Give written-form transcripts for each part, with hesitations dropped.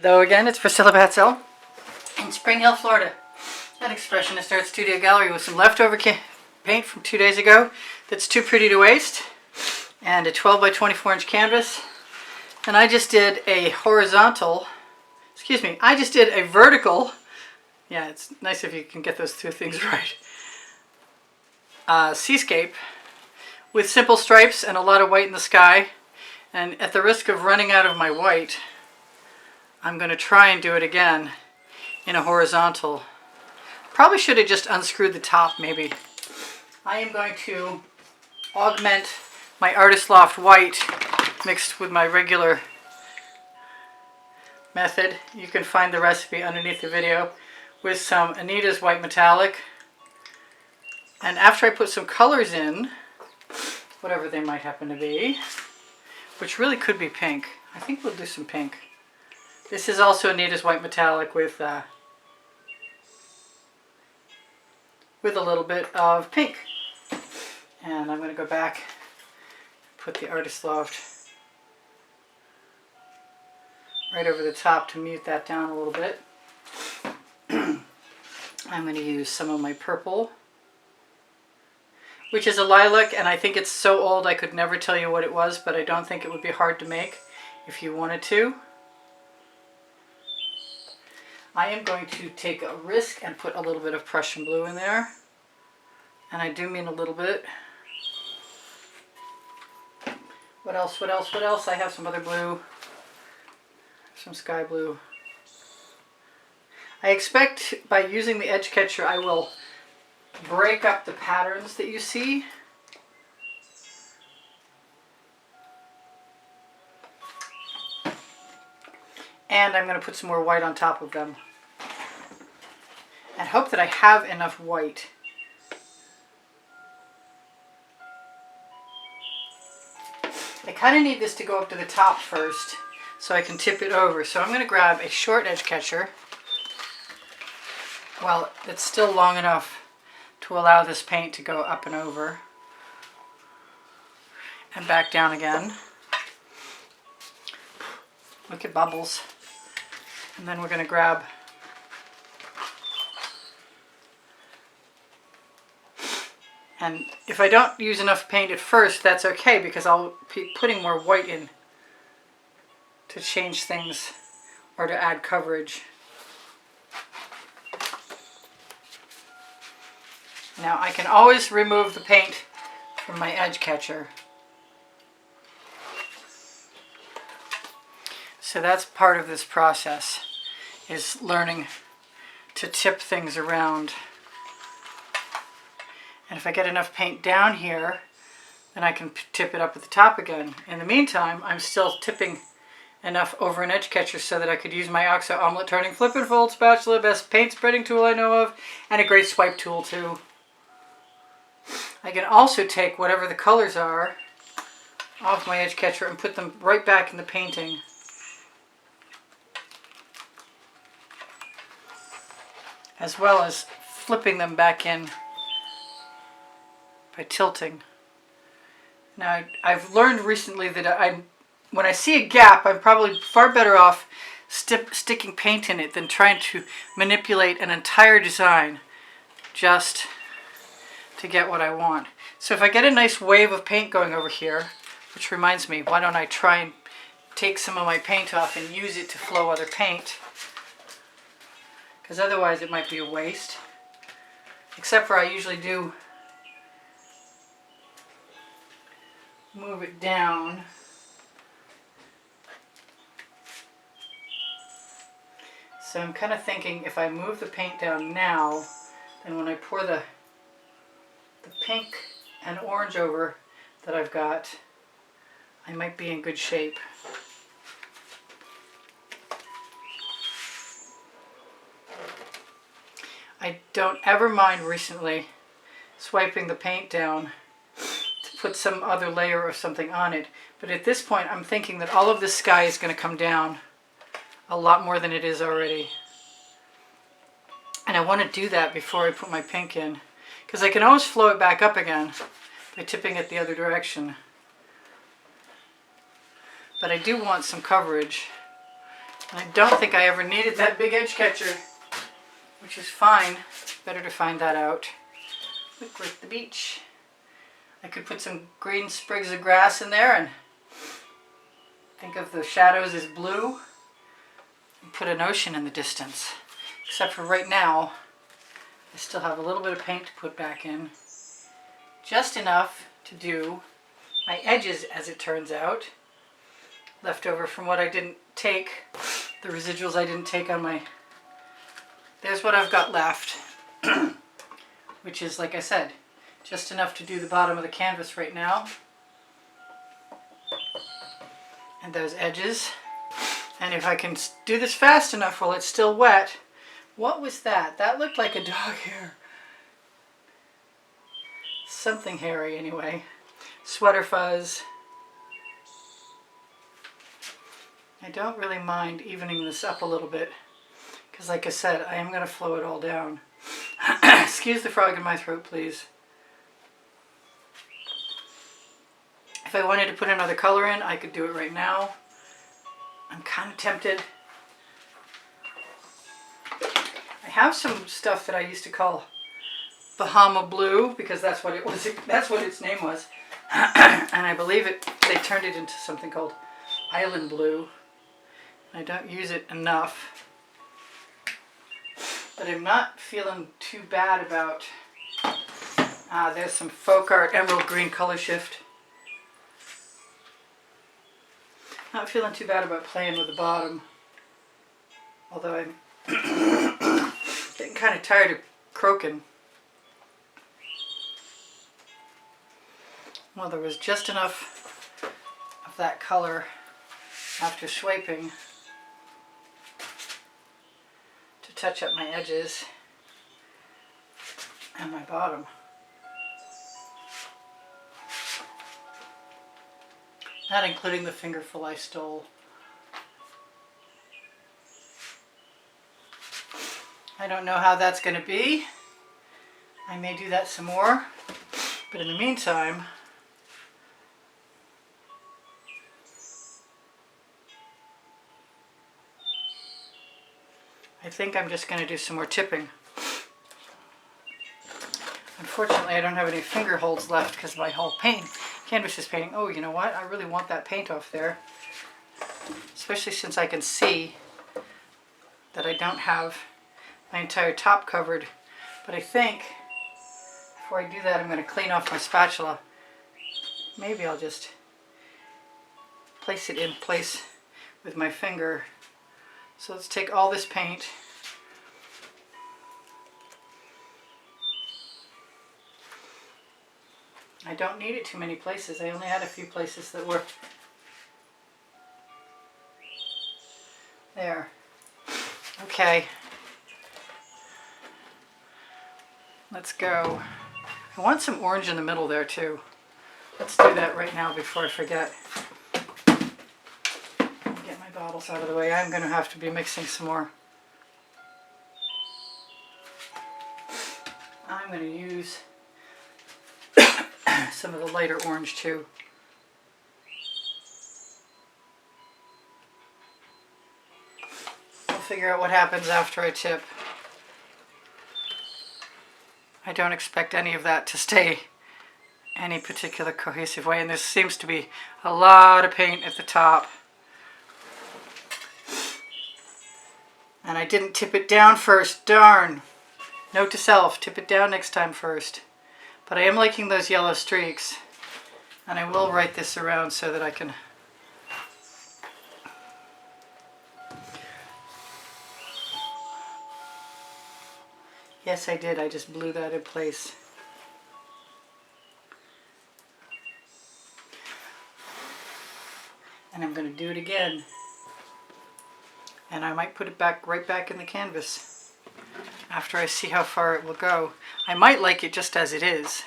Hello again, it's Priscilla Batzell in Spring Hill, Florida. An expressionist art studio gallery with some leftover paint from 2 days ago that's too pretty to waste, and a 12 by 24 inch canvas. And I just did a vertical, yeah, it's nice if you can get those two things right, seascape with simple stripes and a lot of white in the sky. And at the risk of running out of my white, I'm going to try and do it again in a horizontal. Probably should have just unscrewed the top maybe. I am going to augment my Artist Loft white mixed with my regular method. You can find the recipe underneath the video, with some Anita's white metallic. And after I put some colors in, whatever they might happen to be, which really could be pink. I think we'll do some pink. This is also Anita's white metallic with a little bit of pink. And I'm going to go back, put the Artist Loft right over the top to mute that down a little bit. I'm going to use some of my purple, which is a lilac, and I think it's so old I could never tell you what it was, but I don't think it would be hard to make if you wanted to. I am going to take a risk and put a little bit of Prussian blue in there. And I do mean a little bit. What else? I have some other blue. Some sky blue. I expect by using the edge catcher I will break up the patterns that you see. And I'm going to put some more white on top of them. And hope that I have enough white. I kind of need this to go up to the top first so I can tip it over. So I'm going to grab a short edge catcher. Well, it's still long enough to allow this paint to go up and over. And back down again. Look at bubbles. And then we're going to grab and if I don't use enough paint at first, that's okay, because I'll be putting more white in to change things or to add coverage. Now I can always remove the paint from my edge catcher. So that's part of this process, is learning to tip things around. And if I get enough paint down here, then I can tip it up at the top again. In the meantime, I'm still tipping enough over an edge catcher so that I could use my OXO omelet turning flip and fold spatula, best paint spreading tool I know of, and a great swipe tool too. I can also take whatever the colors are off my edge catcher and put them right back in the painting. As well as flipping them back in by tilting. Now, I've learned recently that when I see a gap, I'm probably far better off sticking paint in it than trying to manipulate an entire design just to get what I want. So if I get a nice wave of paint going over here, which reminds me, why don't I try and take some of my paint off and use it to flow other paint? Because otherwise it might be a waste. Except for I usually do move it down. So I'm kind of thinking if I move the paint down now, then when I pour the pink and orange over that I've got, I might be in good shape. I don't ever mind recently swiping the paint down to put some other layer or something on it. But at this point I'm thinking that all of this sky is going to come down a lot more than it is already. And I want to do that before I put my pink in, because I can always flow it back up again by tipping it the other direction. But I do want some coverage. And I don't think I ever needed that big edge catcher, which is fine. Better to find that out. Look like the beach. I could put some green sprigs of grass in there and think of the shadows as blue and put an ocean in the distance. Except for right now, I still have a little bit of paint to put back in. Just enough to do my edges, as it turns out. Left over from what I didn't take, the residuals I didn't take on my... There's what I've got left, which is, like I said, just enough to do the bottom of the canvas right now. And those edges. And if I can do this fast enough while it's still wet... What was that? That looked like a dog hair. Something hairy anyway. Sweater fuzz. I don't really mind evening this up a little bit because, like I said, I am going to flow it all down. Excuse the frog in my throat, please. If I wanted to put another color in, I could do it right now. I'm kind of tempted. I have some stuff that I used to call Bahama Blue because that's what it was. That's what its name was, and I believe they turned it into something called Island Blue. I don't use it enough, but I'm not feeling too bad about. There's some Folk Art Emerald Green color shift. Not feeling too bad about playing with the bottom, although I'm getting kind of tired of croaking. Well, there was just enough of that color after swiping to touch up my edges and my bottom. Not including the fingerful I stole. I don't know how that's going to be. I may do that some more, but in the meantime, I think I'm just going to do some more tipping. Unfortunately, I don't have any finger holds left because my whole canvas is painting. Oh, you know what? I really want that paint off there, especially since I can see that I don't have my entire top covered. But I think before I do that, I'm going to clean off my spatula. Maybe I'll just place it in place with my finger. So let's take all this paint. I don't need it too many places. I only had a few places that were there. Okay. Let's go. I want some orange in the middle there too. Let's do that right now before I forget. Get my bottles out of the way. I'm going to have to be mixing some more. I'm going to use some of the lighter orange too. We'll figure out what happens after I tip. I don't expect any of that to stay any particular cohesive way, and there seems to be a lot of paint at the top. And I didn't tip it down first, darn. Note to self, tip it down next time first. But I am liking those yellow streaks, and I will write this around so that I can Yes, I did. I just blew that in place. And I'm going to do it again. And I might put it back right back in the canvas after I see how far it will go. I might like it just as it is.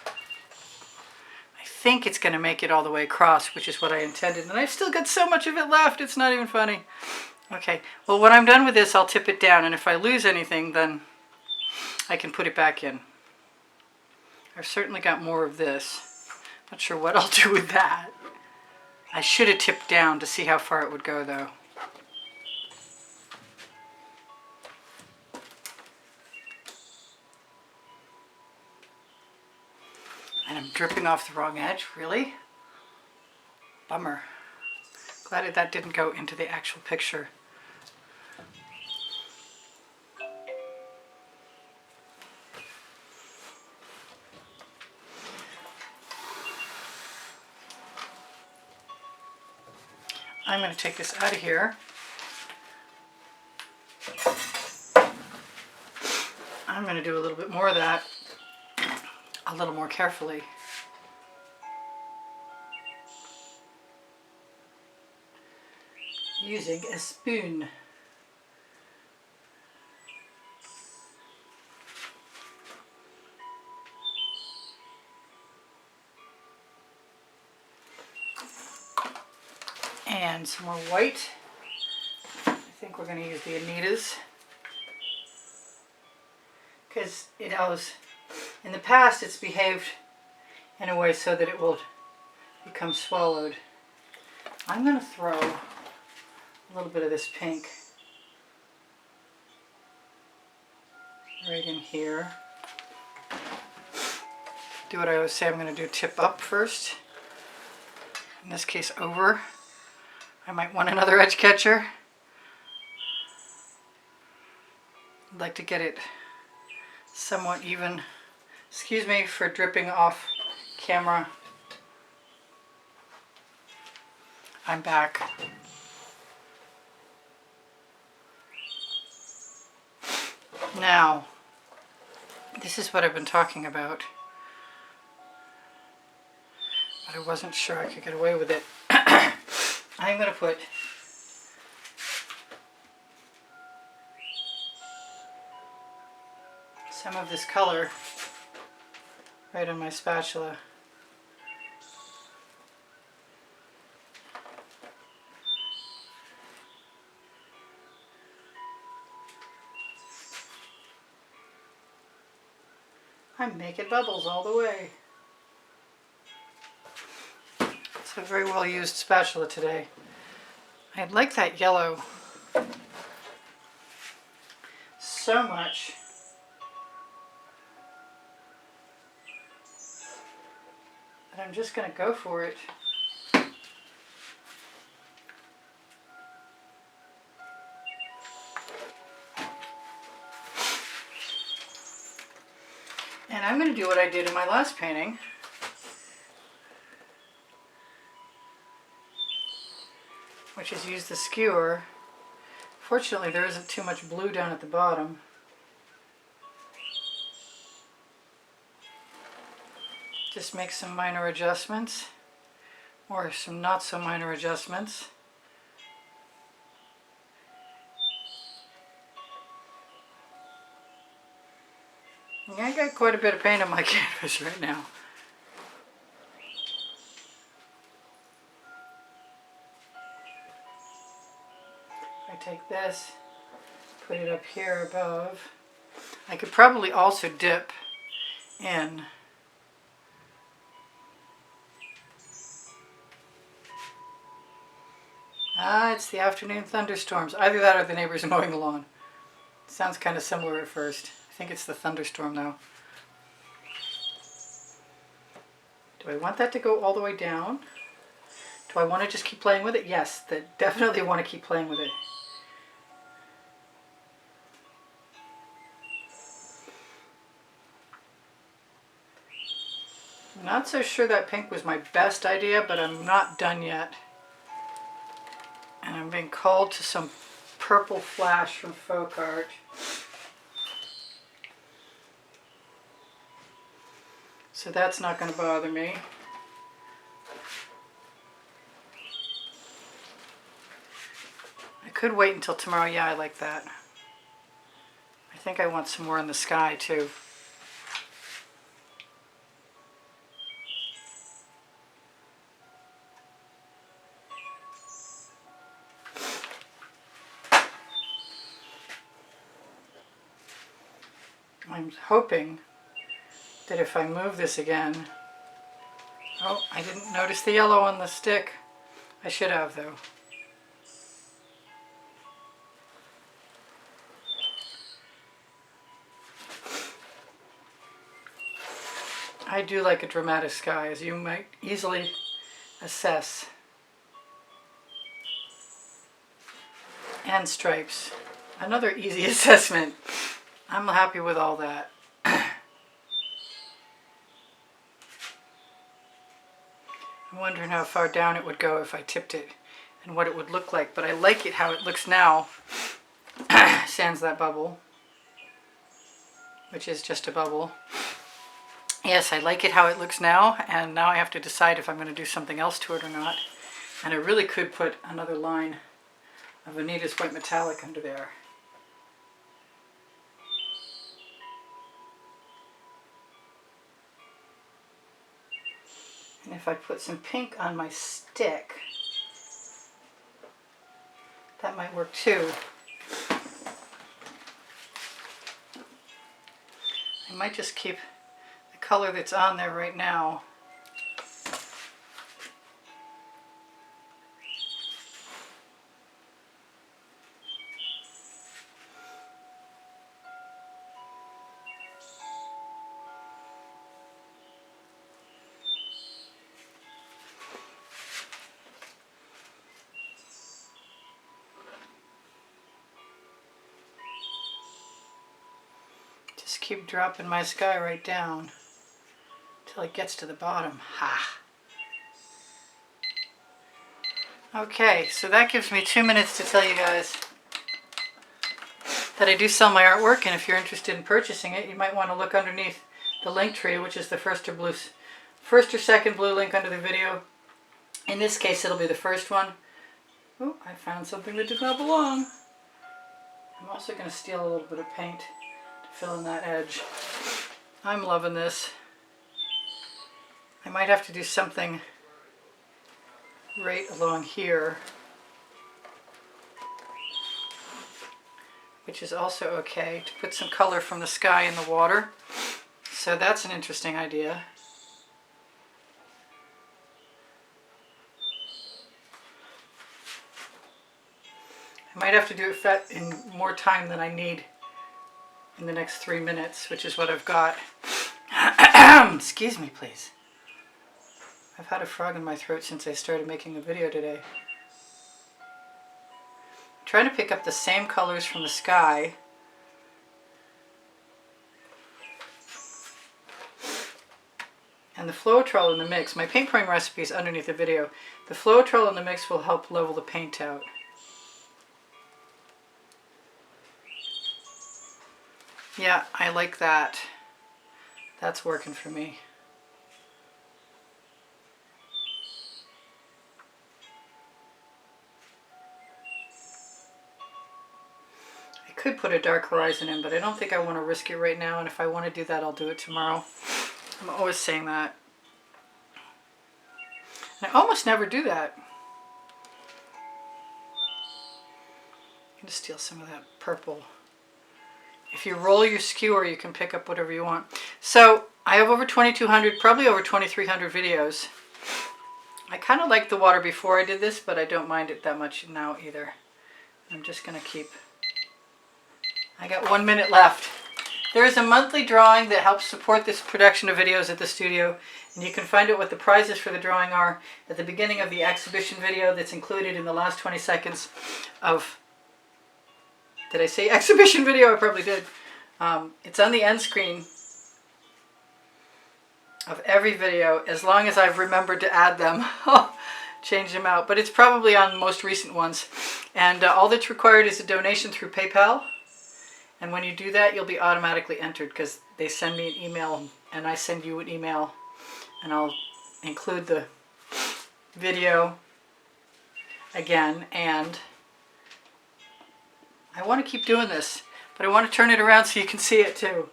I think it's going to make it all the way across, which is what I intended. And I've still got so much of it left, it's not even funny. Okay, well when I'm done with this, I'll tip it down, and if I lose anything, then I can put it back in. I've certainly got more of this. Not sure what I'll do with that. I should have tipped down to see how far it would go though. And I'm dripping off the wrong edge, really? Bummer. Glad that didn't go into the actual picture. I'm going to take this out of here. I'm going to do a little bit more of that, a little more carefully. Using a spoon. And some more white. I think we're going to use the additives because it has, in the past it's behaved in a way so that it will become swallowed. I'm going to throw a little bit of this pink right in here. Do what I always say, I'm going to do tip up first. In this case over. I might want another edge catcher. I'd like to get it somewhat even. Excuse me for dripping off camera. I'm back. Now, this is what I've been talking about, but I wasn't sure I could get away with it. I'm going to put some of this color right on my spatula. I'm making bubbles all the way. It's a very well used spatula today. I like that yellow so much. That I'm just going to go for it. And I'm going to do what I did in my last painting. Which is use the skewer. Fortunately, there isn't too much blue down at the bottom. Just make some minor adjustments, or some not so minor adjustments. Yeah, I got quite a bit of paint on my canvas right now. I take this, put it up here above. I could probably also dip in it's the afternoon thunderstorms. Either that or the neighbors mowing the lawn. Sounds kind of similar at first. I think it's the thunderstorm though. Do I want that to go all the way down? Do I want to just keep playing with it? Yes, definitely want to keep playing with it. I'm not so sure that pink was my best idea, but I'm not done yet. And I'm being called to some purple flash from Folk Art. So that's not going to bother me. I could wait until tomorrow. Yeah, I like that. I think I want some more in the sky too. I'm hoping that if I move this again, oh, I didn't notice the yellow on the stick. I should have, though. I do like a dramatic sky, as you might easily assess. And stripes. Another easy assessment. I'm happy with all that. I'm wondering how far down it would go if I tipped it and what it would look like, but I like it how it looks now. Sans that bubble, which is just a bubble. Yes, I like it how it looks now, and now I have to decide if I'm going to do something else to it or not. And I really could put another line of Anita's white metallic under there. And if I put some pink on my stick, that might work too. I might just keep the color that's on there right now. Just keep dropping my sky right down until it gets to the bottom. Ha! Okay, so that gives me 2 minutes to tell you guys that I do sell my artwork, and if you're interested in purchasing it, you might want to look underneath the link tree, which is the first or second blue link under the video. In this case, it'll be the first one. Oh, I found something that did not belong. I'm also going to steal a little bit of paint to fill in that edge. I'm loving this. I might have to do something right along here, which is also okay, to put some color from the sky in the water. So that's an interesting idea. I might have to do it in more time than I need in the next 3 minutes, which is what I've got. Excuse me, please. I've had a frog in my throat since I started making a video today. I'm trying to pick up the same colors from the sky. And the Floetrol in the mix, my paint pouring recipe is underneath the video. The Floetrol in the mix will help level the paint out. Yeah, I like that. That's working for me. I could put a dark horizon in, but I don't think I want to risk it right now, and if I want to do that, I'll do it tomorrow. I'm always saying that. And I almost never do that. I'm going to steal some of that purple. If you roll your skewer, you can pick up whatever you want. So I have over 2,200, probably over 2,300 videos. I kind of liked the water before I did this, but I don't mind it that much now either. I'm just going to keep... I got 1 minute left. There is a monthly drawing that helps support this production of videos at the studio, and you can find out what the prizes for the drawing are at the beginning of the exhibition video that's included in the last 20 seconds of... Did I say exhibition video? I probably did. It's on the end screen of every video, as long as I've remembered to add them. Change them out. But it's probably on most recent ones. And all that's required is a donation through PayPal. And when you do that, you'll be automatically entered, because they send me an email and I send you an email. And I'll include the video again, and I want to keep doing this, but I want to turn it around so you can see it too.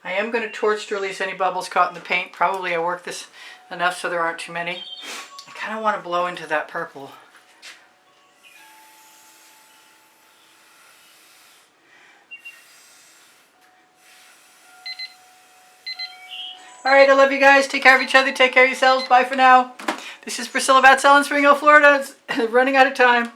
I am going to torch release any bubbles caught in the paint. Probably I work this enough so there aren't too many. I kind of want to blow into that purple. Alright, I love you guys. Take care of each other. Take care of yourselves. Bye for now. This is Priscilla Batzell in Spring Hill, Florida. It's running out of time.